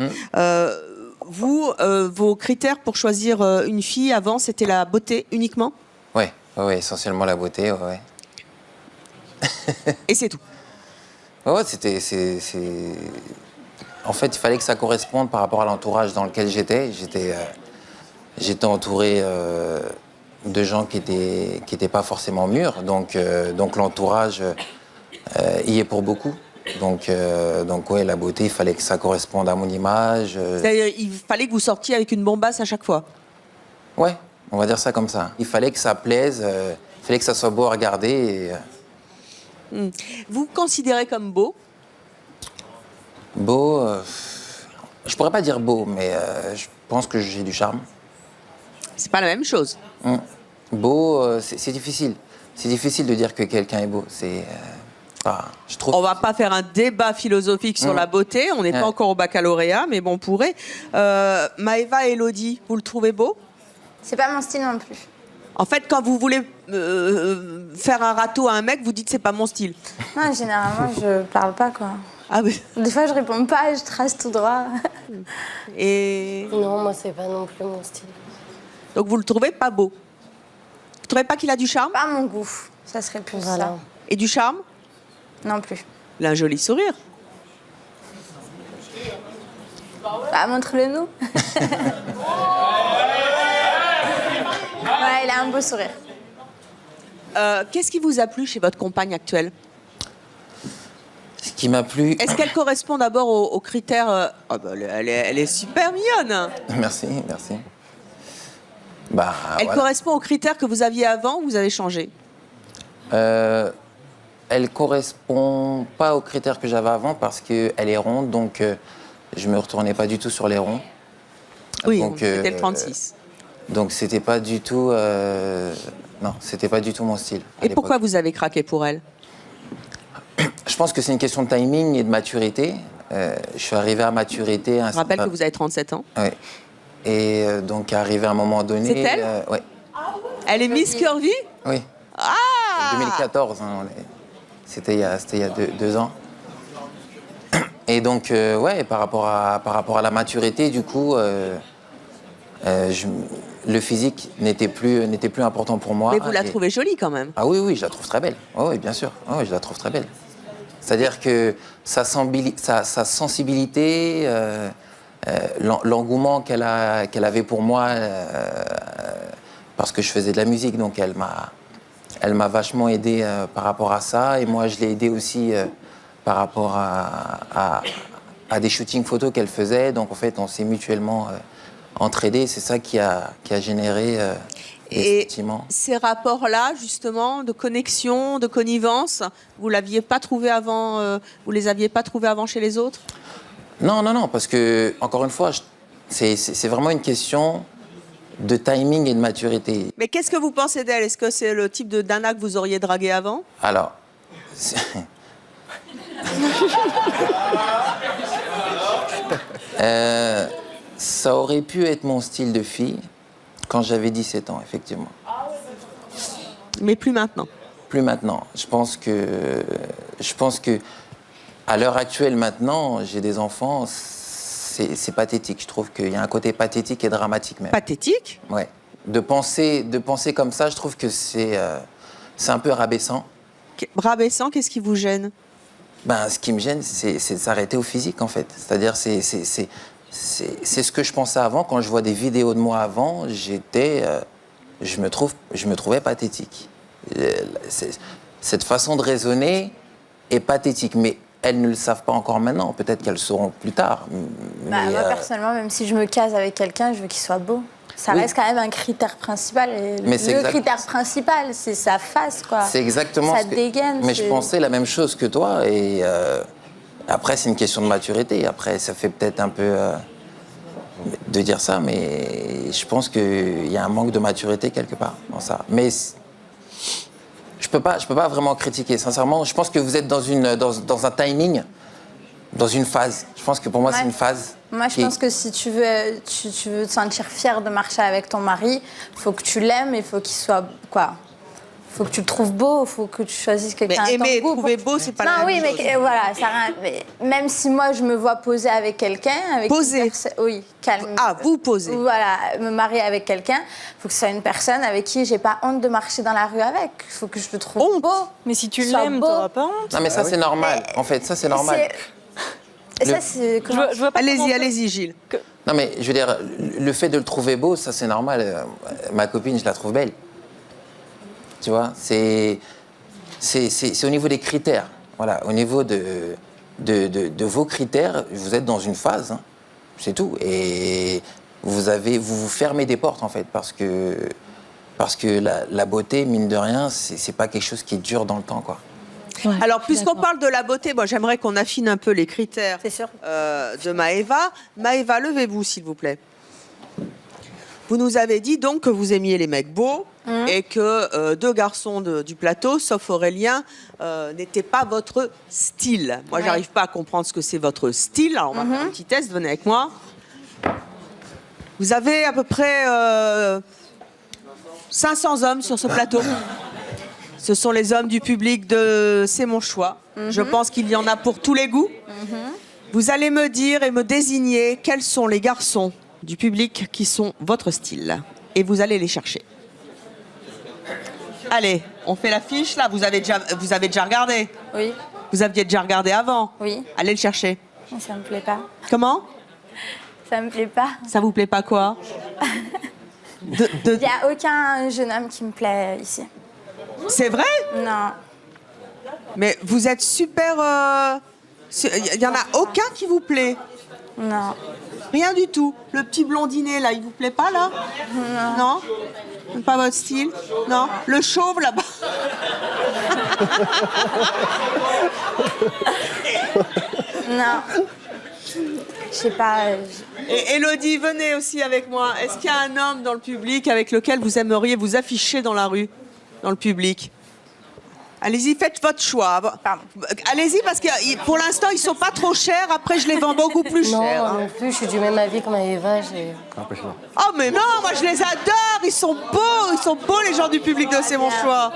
Vos critères pour choisir une fille avant, c'était la beauté uniquement? Oui, essentiellement la beauté. Ouais. Et c'est tout? Ouais, En fait, il fallait que ça corresponde par rapport à l'entourage dans lequel j'étais. J'étais entouré de gens qui étaient pas forcément mûrs, donc l'entourage y est pour beaucoup. Donc ouais, la beauté, il fallait que ça corresponde à mon image. C'est-à-dire, il fallait que vous sortiez avec une bombasse à chaque fois? Ouais, on va dire ça comme ça. Il fallait que ça plaise, il fallait que ça soit beau à regarder. Vous vous considérez comme beau? Beau, je pourrais pas dire beau, mais je pense que j'ai du charme. C'est pas la même chose. Beau, c'est difficile. C'est difficile de dire que quelqu'un est beau. Je trouve. On va pas faire un débat philosophique sur la beauté. On n'est pas encore au baccalauréat, mais bon, on pourrait. Maëva et Elodie, vous le trouvez beau? C'est pas mon style non plus. En fait, quand vous voulez faire un râteau à un mec, vous dites c'est pas mon style. Non, généralement, je parle pas, quoi. Ah oui. Des fois, je réponds pas, je trace tout droit. Et... Non, moi, c'est pas non plus mon style. Donc, vous le trouvez pas beau? Vous trouvez pas qu'il a du charme? Pas mon goût. Ça serait plus ça. Et du charme? Non plus. Il a un joli sourire. Bah, montre-le-nous. Ouais, il a un beau sourire. Qu'est-ce qui vous a plu chez votre compagne actuelle? Ce qui m'a plu... Est-ce qu'elle correspond d'abord aux critères elle est super mignonne. Merci. Elle correspond aux critères que vous aviez avant ou vous avez changé? Elle correspond pas aux critères que j'avais avant parce qu'elle est ronde, donc je me retournais pas du tout sur les ronds. Oui, c'était le 36. Donc c'était pas du tout... non, c'était pas du tout mon style. Et pourquoi vous avez craqué pour elle? Je pense que c'est une question de timing et de maturité. Je suis arrivé à maturité... Je rappelle que vous avez 37 ans. Oui. Et donc arrivé à un moment donné... C'est elle? Oui. Elle est Miss Curvy? Oui. Ah! 2014, c'était il y a 2 ans. Et donc, ouais, par rapport à la maturité, du coup, le physique n'était plus important pour moi. Mais vous la trouvez jolie quand même? Ah oui, je la trouve très belle. Oh, oui, bien sûr. Oh, oui, je la trouve très belle. C'est-à-dire que sa sensibilité, l'engouement qu'elle avait pour moi, parce que je faisais de la musique, donc elle m'a vachement aidé par rapport à ça. Et moi, je l'ai aidé aussi par rapport à des shootings photos qu'elle faisait. Donc, en fait, on s'est mutuellement entraidés. C'est ça qui a généré des sentiments. Ces rapports-là, justement, de connexion, de connivence, vous l'aviez pas trouvé avant, vous les aviez pas trouvés avant chez les autres? Non, parce que, encore une fois, c'est vraiment une question de timing et de maturité. Mais qu'est-ce que vous pensez d'elle? Est-ce que c'est le type de nana que vous auriez dragué avant? Alors... ça aurait pu être mon style de fille quand j'avais 17 ans, effectivement. Mais plus maintenant? Plus maintenant. Je pense que à l'heure actuelle, maintenant, j'ai des enfants, c'est pathétique. Je trouve qu'il y a un côté pathétique et dramatique même. Pathétique? Ouais. De penser comme ça, je trouve que c'est un peu rabaissant. Rabaissant, qu'est-ce qui vous gêne? Ce qui me gêne, c'est de s'arrêter au physique, en fait. C'est-à-dire, c'est ce que je pensais avant. Quand je vois des vidéos de moi avant, je me trouvais pathétique. Cette façon de raisonner est pathétique, mais elles ne le savent pas encore maintenant. Peut-être qu'elles le sauront plus tard. Moi, personnellement, même si je me case avec quelqu'un, je veux qu'il soit beau. Ça reste quand même un critère principal. Et le critère principal, c'est sa face, quoi. C'est exactement ça dégaine. Mais je pensais la même chose que toi. Et après, c'est une question de maturité. Après, ça fait peut-être un peu de dire ça, mais je pense qu'il y a un manque de maturité quelque part dans ça. Mais je peux pas vraiment critiquer. Sincèrement, je pense que vous êtes dans un timing dans une phase. Je pense que pour moi, c'est une phase. Moi, je pense que si tu veux te sentir fier de marcher avec ton mari, il faut que tu l'aimes, il faut qu'il soit quoi. Faut que tu le trouves beau, faut que tu choisisses quelqu'un. Mais aimer et trouver beau, c'est pas la même chose. Non, oui, mais voilà, ça mais même si moi je me vois poser avec quelqu'un, poser. Oui, calme. Ah, vous posez. Voilà, me marier avec quelqu'un, faut que ce soit une personne avec qui j'ai pas honte de marcher dans la rue avec. Il faut que je le trouve beau. Mais si tu l'aimes, t'auras pas honte. Non, mais ça c'est normal. En fait, ça c'est normal. Ça c'est. Allez-y, Gilles. Non, mais je veux dire, le fait de le trouver beau, ça c'est normal. Ma copine, je la trouve belle. Tu vois, c'est au niveau des critères. Voilà, au niveau de vos critères, vous êtes dans une phase, hein, c'est tout. Et vous fermez des portes, en fait, parce que la beauté, mine de rien, c'est pas quelque chose qui dure dans le temps, quoi. Ouais, alors, puisqu'on parle de la beauté, moi, j'aimerais qu'on affine un peu les critères de Maëva. Maëva, levez-vous, s'il vous plaît. Vous nous avez dit donc que vous aimiez les mecs beaux et que 2 garçons du plateau, sauf Aurélien, n'étaient pas votre style. Moi, j'arrive pas à comprendre ce que c'est votre style. Alors, on va faire un petit test. Venez avec moi. Vous avez à peu près 500 hommes sur ce plateau. Ce sont les hommes du public de C'est mon choix. Je pense qu'il y en a pour tous les goûts. Vous allez me dire et me désigner quels sont les garçons du public qui sont votre style. Et vous allez les chercher. Allez, on fait l'affiche là. Vous avez déjà regardé? Oui. Vous aviez déjà regardé avant? Oui. Allez le chercher. Ça me plaît pas. Comment? Ça me plaît pas. Ça vous plaît pas quoi? Il n'y a aucun jeune homme qui me plaît ici. C'est vrai? Non. Mais vous êtes super... Il n'y en a aucun qui vous plaît? Non. Rien du tout. Le petit blondinet, là, il vous plaît pas, là? Non. Non? Pas votre style? Non. Le chauve, là-bas? Non. Je sais pas. Et Élodie, venez aussi avec moi. Est-ce qu'il y a un homme dans le public avec lequel vous aimeriez vous afficher dans la rue, dans le public? Allez-y, faites votre choix. Allez-y, parce que pour l'instant, ils sont pas trop chers. Après, je les vends beaucoup plus cher. Non, non plus, je suis du même avis que Maëva. Oh, mais non, moi, je les adore. Ils sont beaux, les gens du public de C'est mon choix.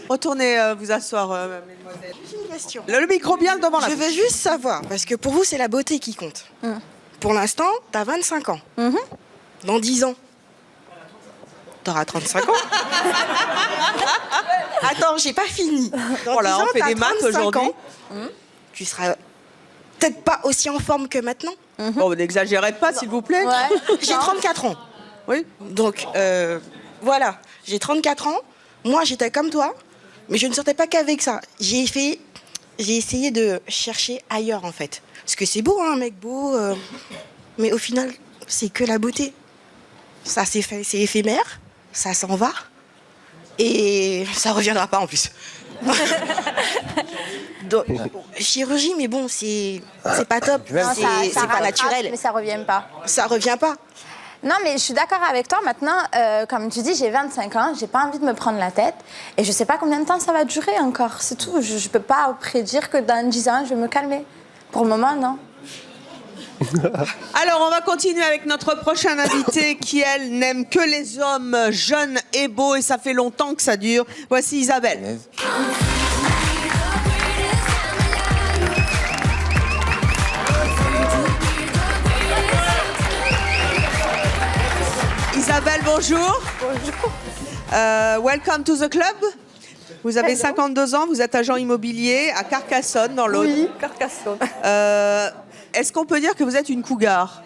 Retournez vous asseoir, mesdemoiselles. J'ai une question. Le micro bien devant la Je veux juste savoir, parce que pour vous, c'est la beauté qui compte. Pour l'instant, t'as 25 ans. Dans 10 ans, t'auras 35 ans. Attends, j'ai pas fini. Dans 10 ans, on fait des maths aujourd'hui. Tu seras peut-être pas aussi en forme que maintenant. Bon, n'exagérez pas, s'il vous plaît. Ouais. J'ai 34 ans. Oui. Donc, voilà, j'ai 34 ans. Moi, j'étais comme toi, mais je ne sortais pas qu'avec ça. J'ai essayé de chercher ailleurs, en fait. Parce que c'est beau, hein, un mec beau. Mais au final, c'est que la beauté. Ça, c'est éphémère. Ça s'en va. Et ça reviendra pas, en plus. Donc, chirurgie, mais bon, c'est pas top. C'est pas naturel. Mais ça revient pas. Ça revient pas. Non, mais je suis d'accord avec toi. Maintenant, comme tu dis, j'ai 25 ans, j'ai pas envie de me prendre la tête. Et je sais pas combien de temps ça va durer encore, c'est tout. Je peux pas prédire que dans 10 ans, je vais me calmer. Pour le moment, non. Alors, on va continuer avec notre prochaine invitée qui, elle, n'aime que les hommes jeunes et beaux. Et ça fait longtemps que ça dure. Voici Isabelle. Isabelle, bonjour. Bonjour. Welcome to the club. Vous avez 52 ans, vous êtes agent immobilier à Carcassonne, dans l'Aude. Oui, Carcassonne. Est-ce qu'on peut dire que vous êtes une cougar?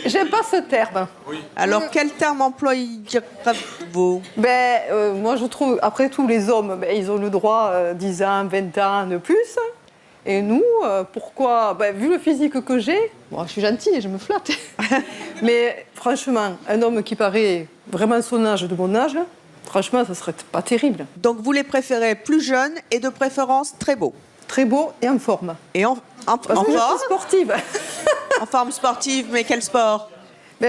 J'aime pas ce terme. Oui. Alors, quel terme employez-vous? Moi, je trouve, après tout, les hommes, ils ont le droit 10 ans, 20 ans de plus. Et nous, pourquoi? Vu le physique que j'ai, moi, je suis gentille, je me flatte. Mais franchement, un homme qui paraît vraiment son âge, de mon âge, franchement, ça serait pas terrible. Donc, vous les préférez plus jeunes et de préférence très beaux? Très beaux et en forme. Et en forme sportive. En forme sportive, mais quel sport?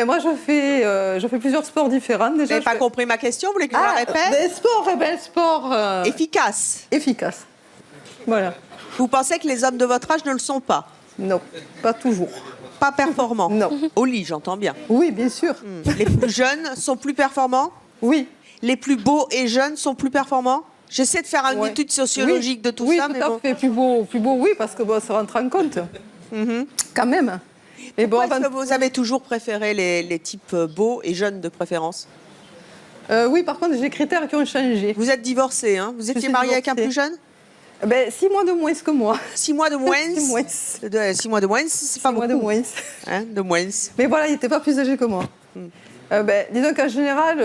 Moi, je fais plusieurs sports différents. Déjà, vous n'avez pas compris ma question? Vous voulez que je la répète? Des sports, sport... Efficace. Efficace. Voilà. Vous pensez que les hommes de votre âge ne le sont pas? Non, pas toujours. Pas performants? Non. Au lit, j'entends bien. Oui, bien sûr. Les plus jeunes sont plus performants? Oui. Les plus beaux et jeunes sont plus performants? J'essaie de faire une étude sociologique de tout ça. Oui, mais tout à bon. fait. Plus beau, oui, parce que bon, ça rentre en compte. Quand même. Mais Pourquoi est-ce que vous avez toujours préféré les types beaux et jeunes de préférence? Oui, par contre, j'ai des critères qui ont changé. Vous êtes divorcé, hein? Vous étiez marié avec un plus jeune? 6 mois de moins que moi. 6 mois de moins? 6 mois de moins, c'est pas beaucoup. 6 mois de moins. Hein, de moins. Mais voilà, il n'était pas plus âgé que moi. Disons qu'en général,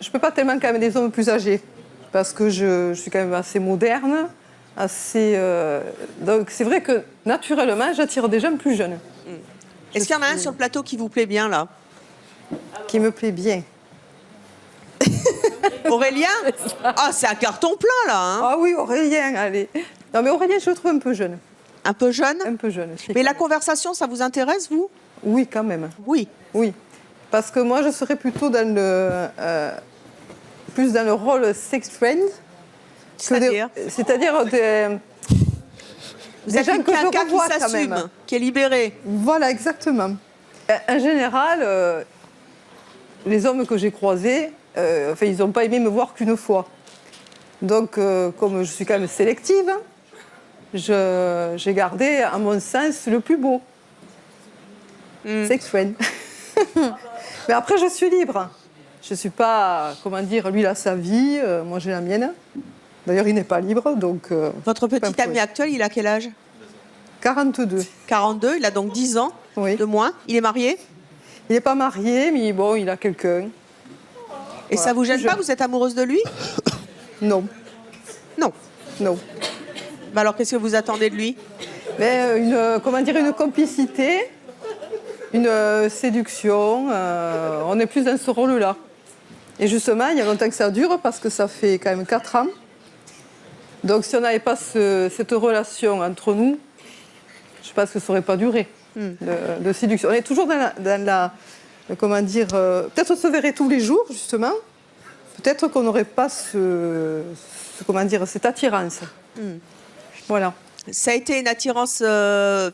je ne peux pas tellement quand même des hommes plus âgés. Parce que je suis quand même assez moderne. Donc c'est vrai que naturellement, j'attire des gens plus jeunes. Est-ce qu'il y en a un sur le plateau qui vous plaît bien, là? Qui me plaît bien. Aurélien? Ah, c'est un carton plein, là. Hein? Ah oui, Aurélien, allez. Non, mais Aurélien, je le trouve un peu jeune. Un peu jeune? Un peu jeune. Mais la conversation, ça vous intéresse, vous? Oui, quand même. Oui. Oui. Parce que moi, je serais plutôt dans le... plus dans le rôle sex friend. C'est-à-dire des gens que je quelqu'un revois qui quand même. s'assume, qui est libéré. Voilà, exactement. En général, les hommes que j'ai croisés, ils n'ont pas aimé me voir qu'une fois. Donc, comme je suis quand même sélective, j'ai gardé, à mon sens, le plus beau. Sex friend. Mais après, je suis libre. Je ne suis pas, comment dire, lui, il a sa vie, moi j'ai la mienne. D'ailleurs, il n'est pas libre, donc... Votre petit ami actuel, il a quel âge? 42. 42, il a donc 10 ans de moins. Il est marié? Il n'est pas marié, mais bon, il a quelqu'un. Et ça vous gêne pas? Vous êtes amoureuse de lui? Non. Non? Non. Bah alors, qu'est-ce que vous attendez de lui? Une complicité, une séduction. On est plus dans ce rôle-là. Et justement, il y a longtemps que ça dure, parce que ça fait quand même 4 ans. Donc si on n'avait pas cette relation entre nous, je pense que ça n'aurait pas duré, de séduction. On est toujours dans la comment dire, peut-être on se verrait tous les jours, justement. Peut-être qu'on n'aurait pas comment dire, cette attirance. Voilà. Ça a été une attirance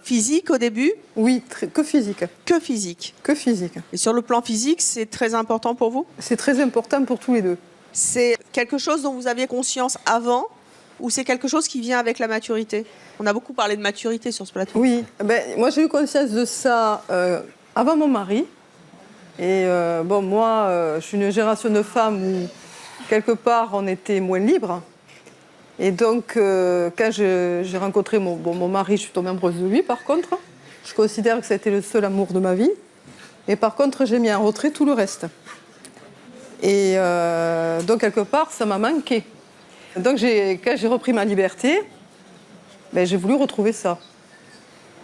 physique au début? Oui, que physique. Que physique? Que physique. Et sur le plan physique, c'est très important pour vous? C'est très important pour tous les deux. C'est quelque chose dont vous aviez conscience avant, ou c'est quelque chose qui vient avec la maturité? On a beaucoup parlé de maturité sur ce plateau. Oui, moi j'ai eu conscience de ça avant mon mari. Et moi, je suis une génération de femmes où, quelque part, on était moins libre. Et donc, quand j'ai rencontré mon mari, je suis tombée amoureuse de lui, par contre. Je considère que ça a été le seul amour de ma vie. Et par contre, j'ai mis en retrait tout le reste. Et donc, quelque part, ça m'a manqué. Donc, quand j'ai repris ma liberté, j'ai voulu retrouver ça.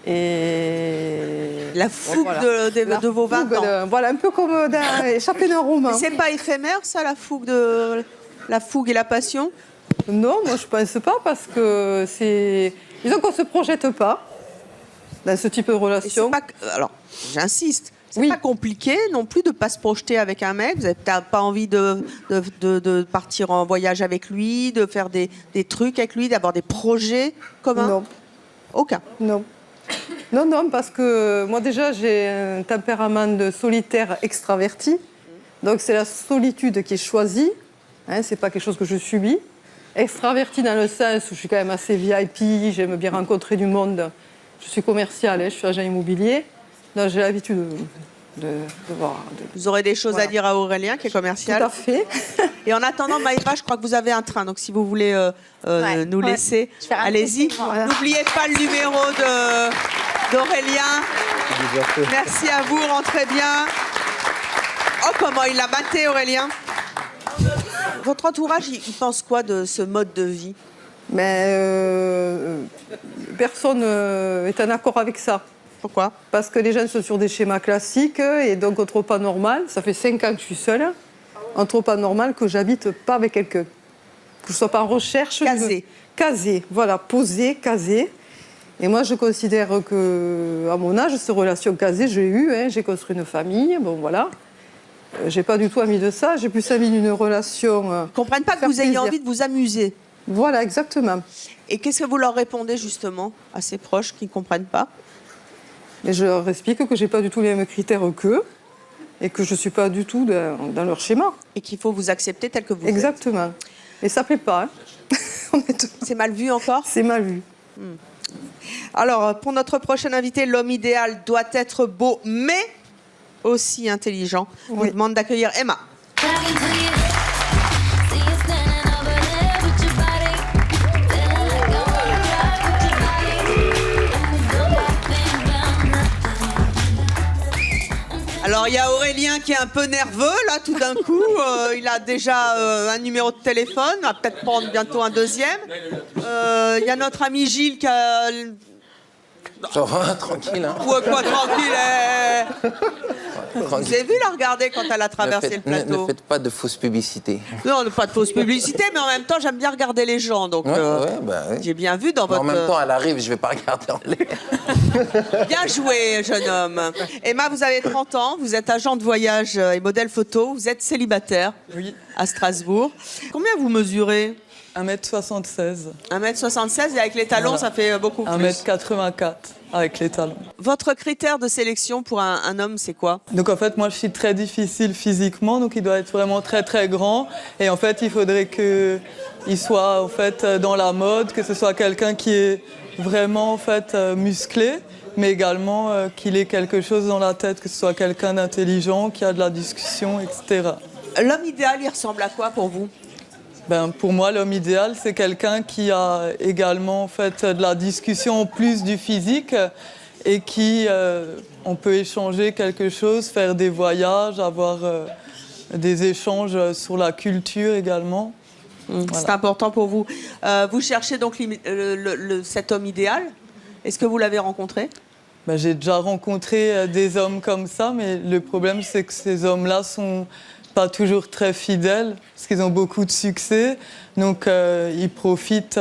Et la fougue de vos 20 ans. Voilà, un peu comme échapper d'un roman. C'est pas éphémère, ça, la fougue et la passion? Non, moi je pense pas, parce que c'est... Disons qu'on se projette pas dans ce type de relation. Alors, j'insiste, c'est pas compliqué non plus de pas se projeter avec un mec. Vous n'avez peut-être pas envie de partir en voyage avec lui, de faire des trucs avec lui, d'avoir des projets communs? Non. Aucun? Non. Non, parce que moi déjà j'ai un tempérament de solitaire extraverti. Donc c'est la solitude qui est choisie, c'est pas quelque chose que je subis. Extraverti dans le sens où je suis quand même assez VIP, j'aime bien rencontrer du monde. Je suis commerciale, je suis agent immobilier. Donc j'ai l'habitude de voir. Vous aurez des choses à dire à Aurélien, qui est commercial. Tout à fait. Et en attendant, Maïva, je crois que vous avez un train. Donc si vous voulez nous laisser, allez-y. N'oubliez pas le numéro d'Aurélien. Merci à vous, rentrez bien. Oh, comment il l'a batté, Aurélien. Votre entourage, il pense quoi de ce mode de vie? Personne est en accord avec ça. Pourquoi? Parce que les gens sont sur des schémas classiques et donc on trouve pas normal. Ça fait 5 ans que je suis seule. On trouve pas normal que j'habite pas avec quelqu'un. Que je sois pas en recherche. Casé. Casé, voilà, posé, casé. Et moi, je considère que, à mon âge, cette relation casée, j'ai eu. J'ai construit une famille, bon voilà. J'ai pas du tout envie de ça. J'ai plus envie d'une relation. Ils comprennent pas que vous ayez envie de vous amuser. Voilà, exactement. Et qu'est-ce que vous leur répondez justement à ces proches qui ne comprennent pas? Et je leur explique que j'ai pas du tout les mêmes critères qu'eux et que je suis pas du tout dans leur schéma. Et qu'il faut vous accepter tel que vous êtes. Exactement. Et ça plaît pas. Hein. C'est mal vu encore? C'est mal vu. Alors, pour notre prochain invité, l'homme idéal doit être beau, mais aussi intelligent. Je vous demande d'accueillir Emma. Alors, il y a Aurélien qui est un peu nerveux, là, tout d'un coup. Il a déjà un numéro de téléphone, il va peut-être prendre bientôt un deuxième. Il y a notre ami Gilles qui a... Ça va, tranquille. Hein. Ouais, quoi, tranquille. Vous avez vu la regarder quand elle a traversé le plateau? Ne faites pas de fausse publicité. Non, pas de fausse publicité, mais en même temps, j'aime bien regarder les gens. Donc, oui. J'ai bien vu dans votre... En même temps, elle arrive, je ne vais pas regarder en l'air. Bien joué, jeune homme. Emma, vous avez 30 ans, vous êtes agent de voyage et modèle photo, vous êtes célibataire à Strasbourg. Combien vous mesurez? 1m76. 1m76 et avec les talons, ça fait beaucoup plus. 1m84 avec les talons. Votre critère de sélection pour un homme, c'est quoi? Donc en fait, moi je suis très difficile physiquement, donc il doit être vraiment très très grand. Et en fait, il faudrait qu'il soit en fait dans la mode, que ce soit quelqu'un qui est vraiment en fait musclé, mais également qu'il ait quelque chose dans la tête, que ce soit quelqu'un d'intelligent, qui a de la discussion, etc. L'homme idéal, il ressemble à quoi pour vous? Pour moi, l'homme idéal, c'est quelqu'un qui a également en fait, de la discussion en plus du physique et qui, on peut échanger quelque chose, faire des voyages, avoir des échanges sur la culture également. C'est important pour vous. Vous cherchez donc cet homme idéal. Est-ce que vous l'avez rencontré? J'ai déjà rencontré des hommes comme ça, mais le problème, c'est que ces hommes-là sont pas toujours très fidèles, parce qu'ils ont beaucoup de succès. Donc, ils profitent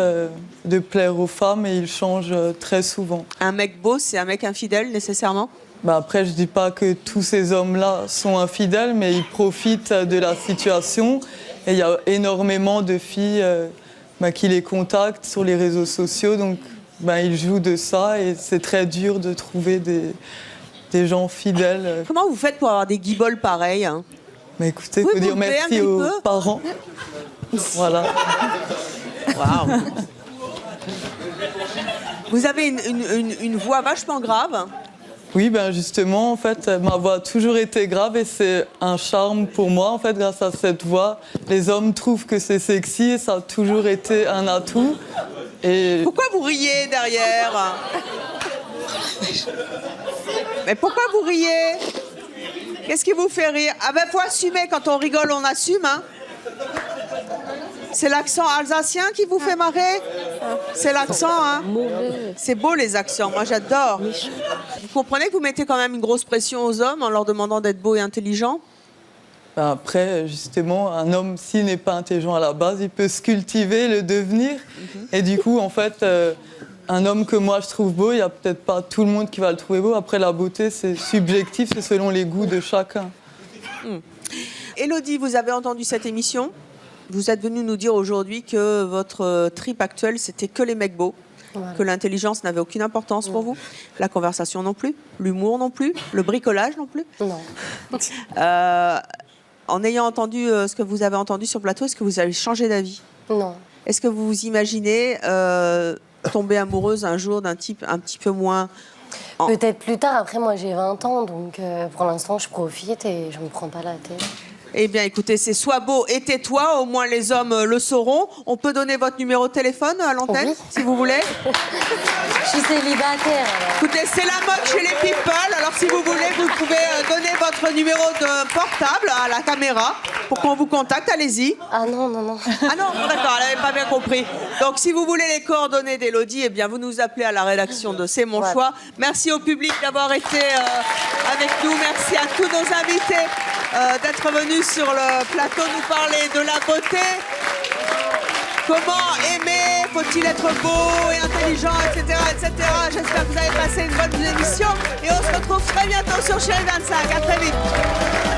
de plaire aux femmes et ils changent très souvent. Un mec beau, c'est un mec infidèle, nécessairement? Après, je dis pas que tous ces hommes-là sont infidèles, mais ils profitent de la situation. Et il y a énormément de filles qui les contactent sur les réseaux sociaux. Donc, ils jouent de ça et c'est très dur de trouver des gens fidèles. Comment vous faites pour avoir des guibolles pareils, hein? Écoutez, il faut dire merci aux parents. Voilà. Waouh. Vous avez une voix vachement grave. Oui, justement, en fait, ma voix a toujours été grave et c'est un charme pour moi. En fait, grâce à cette voix, les hommes trouvent que c'est sexy et ça a toujours été un atout. Et... Pourquoi vous riez derrière? Mais pourquoi vous riez? Qu'est-ce qui vous fait rire? Faut assumer, quand on rigole, on assume, hein. C'est l'accent alsacien qui vous fait marrer? C'est l'accent, hein. C'est beau, les accents, moi j'adore. Vous comprenez que vous mettez quand même une grosse pression aux hommes en leur demandant d'être beaux et intelligents? Après, justement, un homme, s'il n'est pas intelligent à la base, il peut se cultiver, le devenir. Et du coup, en fait... un homme que moi je trouve beau, il n'y a peut-être pas tout le monde qui va le trouver beau. Après, la beauté, c'est subjectif, c'est selon les goûts de chacun. Élodie, vous avez entendu cette émission? Vous êtes venue nous dire aujourd'hui que votre trip actuel, c'était que les mecs beaux, que l'intelligence n'avait aucune importance pour vous, la conversation non plus, l'humour non plus, le bricolage non plus. Non. En ayant entendu ce que vous avez entendu sur le plateau, est-ce que vous avez changé d'avis? Non. Est-ce que vous vous imaginez tomber amoureuse un jour d'un type un petit peu moins... Peut-être plus tard, après moi j'ai 20 ans, donc pour l'instant je profite et je me prends pas la tête. Eh bien écoutez, c'est sois beau et tais-toi, au moins les hommes le sauront. On peut donner votre numéro de téléphone à l'antenne, si vous voulez? Je suis célibataire. Alors. Écoutez, c'est la mode chez les people, alors si vous voulez, vous pouvez donner votre numéro de portable à la caméra pour qu'on vous contacte, allez-y. Ah non, non, non. Ah non, d'accord, elle n'avait pas bien compris. Donc si vous voulez les coordonnées d'Élodie, eh bien vous nous appelez à la rédaction de C'est mon choix. Merci au public d'avoir été avec nous, merci à tous nos invités d'être venus sur le plateau nous parler de la beauté. Comment aimer? Faut-il être beau et intelligent, etc., etc. J'espère que vous avez passé une bonne émission et on se retrouve très bientôt sur Chérie 25. À très vite.